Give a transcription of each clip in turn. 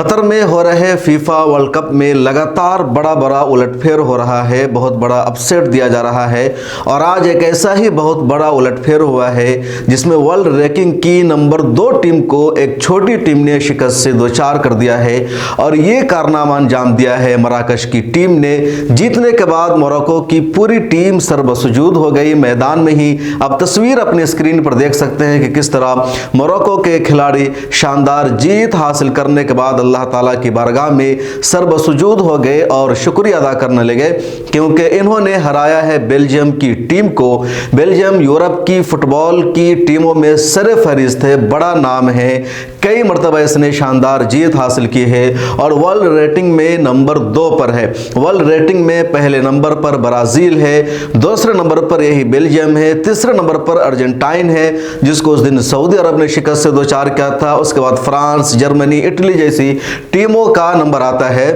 Qatar में हो रहे फीफा वर्ल्ड कप में लगातार बड़ा उलटफेर हो रहा है, बहुत बड़ा अपसेट दिया जा रहा है। और आज एक ऐसा ही बहुत बड़ा उलटफेर हुआ है जिसमें वर्ल्ड रैंकिंग की नंबर 2 टीम को एक छोटी टीम ने शिकस्त से दो-चार कर दिया है। और ये कारनामा अंजाम दिया है मराकश की टीम ने। जीतने के बाद मोरक्को की पूरी टीम सर्वसुजूद हो गई मैदान में ही। अब तस्वीर अपनी स्क्रीन पर देख सकते हैं कि किस तरह मोरक्को के खिलाड़ी शानदार जीत हासिल करने के बाद अल्लाह ताला की बारगाह में सर्वसुजूद हो गए और शुक्रिया अदा करने लगे, क्योंकि इन्होंने हराया है बेल्जियम की टीम को। बेल्जियम यूरोप की फुटबॉल की टीमों में सरे फहरिस्त है, बड़ा नाम है, कई मरतबा इसने शानदार जीत हासिल की है और वर्ल्ड रेटिंग में नंबर 2 पर है। वर्ल्ड रेटिंग में पहले नंबर पर ब्राज़ील है, दूसरे नंबर पर यही बेल्जियम है, तीसरे नंबर पर अर्जेंटाइन है जिसको उस दिन सऊदी अरब ने शिकस्त से दो-चार किया था। उसके बाद फ्रांस, जर्मनी, इटली जैसी टीमों का नंबर आता है।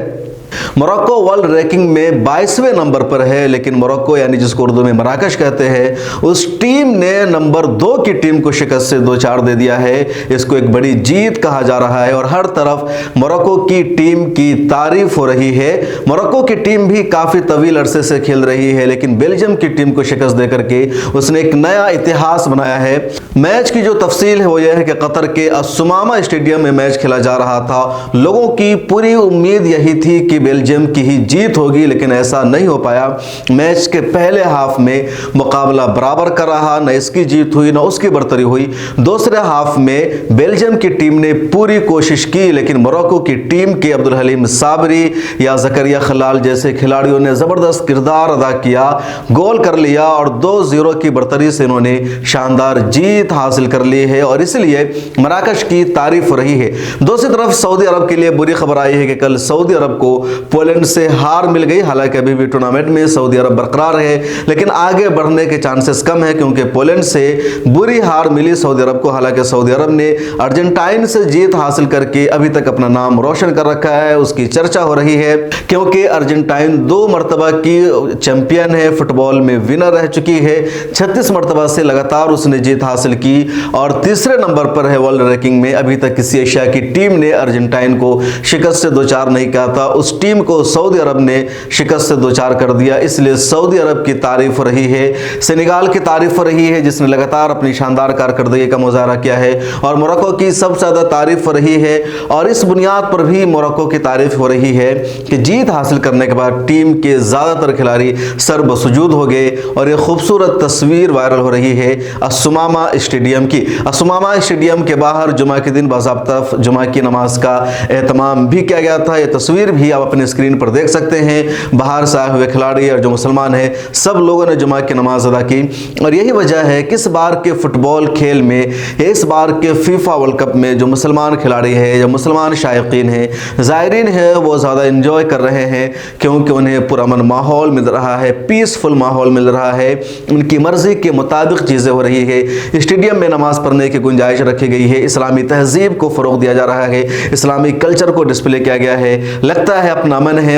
मोरक्को वर्ल्ड रैंकिंग में 22वें नंबर पर है, लेकिन मोरक्को यानी जिसको उर्दू में मराकश कहते हैं, उस टीम ने नंबर 2 की टीम को शिकस्त से दो-चार दे दिया है। इसको एक बड़ी जीत कहा जा रहा है और हर तरफ मोरक्को की टीम की तारीफ हो रही है। मोरक्को की टीम भी काफ़ी तवील अरसे से खेल रही है, लेकिन बेल्जियम की टीम को शिकस्त देकर के उसने एक नया इतिहास बनाया है। मैच की जो तफसील है वो यह है कि कतर के अस्सुमामा स्टेडियम में मैच खेला जा रहा था। लोगों की पूरी उम्मीद यही थी कि बेल्जियम की ही जीत होगी, लेकिन ऐसा नहीं हो पाया। मैच के पहले हाफ में मुकाबला बराबर का रहा, न इसकी जीत हुई न उसकी बढ़तरी हुई। दूसरे हाफ में बेल्जियम की टीम ने पूरी कोशिश की, लेकिन मोरक्को की टीम के अब्दुल हलीम साबरी या ज़करिया खलाल जैसे खिलाड़ियों ने ज़बरदस्त किरदार अदा किया, गोल कर लिया और 2-0 की बढ़तरी से इन्होंने शानदार जीत हासिल कर ली है और इसलिए मराकश की तारीफ हो रही है। दूसरी तरफ सऊदी अरब के लिए बुरी खबर आई है कि कल सऊदी अरब को पोलैंड से हार मिल गई। हालांकि अभी भी टूर्नामेंट में सऊदी अरब बरकरार है, लेकिन आगे बढ़ने के चांसेस कम है क्योंकि पोलैंड से बुरी हार मिली सऊदी अरब को। हालांकि सऊदी अरब ने अर्जेंटाइन से जीत हासिल करके अभी तक अपना नाम रोशन कर रखा है, उसकी चर्चा हो रही है क्योंकि अर्जेंटाइन 2 मरतबा की चैंपियन है, फुटबॉल में विनर रह चुकी है। 36 मरतबा से लगातार उसने जीत हासिल की और तीसरे नंबर पर है वर्ल्ड रैंकिंग में। अभी तक किसी एशिया की टीम ने अर्जेंटाइन को शिकस्त से दो-चार नहीं किया था, उस टीम को सऊदी अरब ने शिकस्त से दो-चार कर दिया। इसलिए सऊदी अरब की तारीफ हो रही है, सेनेगाल की तारीफ हो रही है जिसने लगातार अपनी शानदार कारकर्दगी का मुजाहरा किया है, और मोरक्को की सबसे ज़्यादा तारीफ हो रही है। और इस बुनियाद पर भी मोरक्को की तारीफ हो रही है कि जीत हासिल करने के बाद टीम के ज़्यादातर खिलाड़ी सर्वसुजूद हो गए और एक खूबसूरत तस्वीर वायरल हो रही है अस्सुमामा स्टेडियम की। अस्सुमामा स्टेडियम के बाहर जुमा के दिन बाज़ाब्ता जुमा की नमाज का एहतमाम भी किया गया था। ये तस्वीर भी आप अपने स्क्रीन पर देख सकते हैं। बाहर से आए हुए खिलाड़ी और जो मुसलमान हैं सब लोगों ने जुमा की नमाज अदा की। और यही वजह है कि इस बार के फुटबॉल खेल में, इस बार के फीफा वर्ल्ड कप में जो मुसलमान खिलाड़ी हैं, जो मुसलमान शायकीन हैं, ज़ायरीन हैं, वो ज़्यादा इंजॉय कर रहे हैं क्योंकि उन्हें पुरअमन माहौल मिल रहा है, पीसफुल माहौल मिल रहा है, उनकी मर्ज़ी के मुताबिक चीज़ें हो रही है। स्टेडियम में नमाज पढ़ने की गुंजाइश रखी गई है, इस्लामी तहजीब को फ़रोग़ दिया जा रहा है, इस्लामी कल्चर को डिस्प्ले किया गया है। लगता है अपना मन है,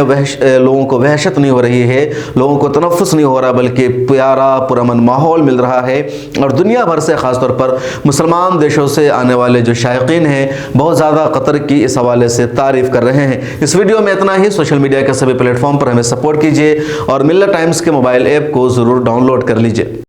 लोगों को वहशत नहीं हो रही है, लोगों को तनफ़ुस नहीं हो रहा, बल्कि प्यारा पुरअमन माहौल मिल रहा है। और दुनिया भर से ख़ासतौर पर मुसलमान देशों से आने वाले जो शायकीन हैं बहुत ज़्यादा कतर की इस हवाले से तारीफ़ कर रहे हैं। इस वीडियो में इतना ही। सोशल मीडिया के सभी प्लेटफॉर्म पर हमें सपोर्ट कीजिए और मिल्लत टाइम्स के मोबाइल ऐप को ज़रूर डाउनलोड कर लीजिए।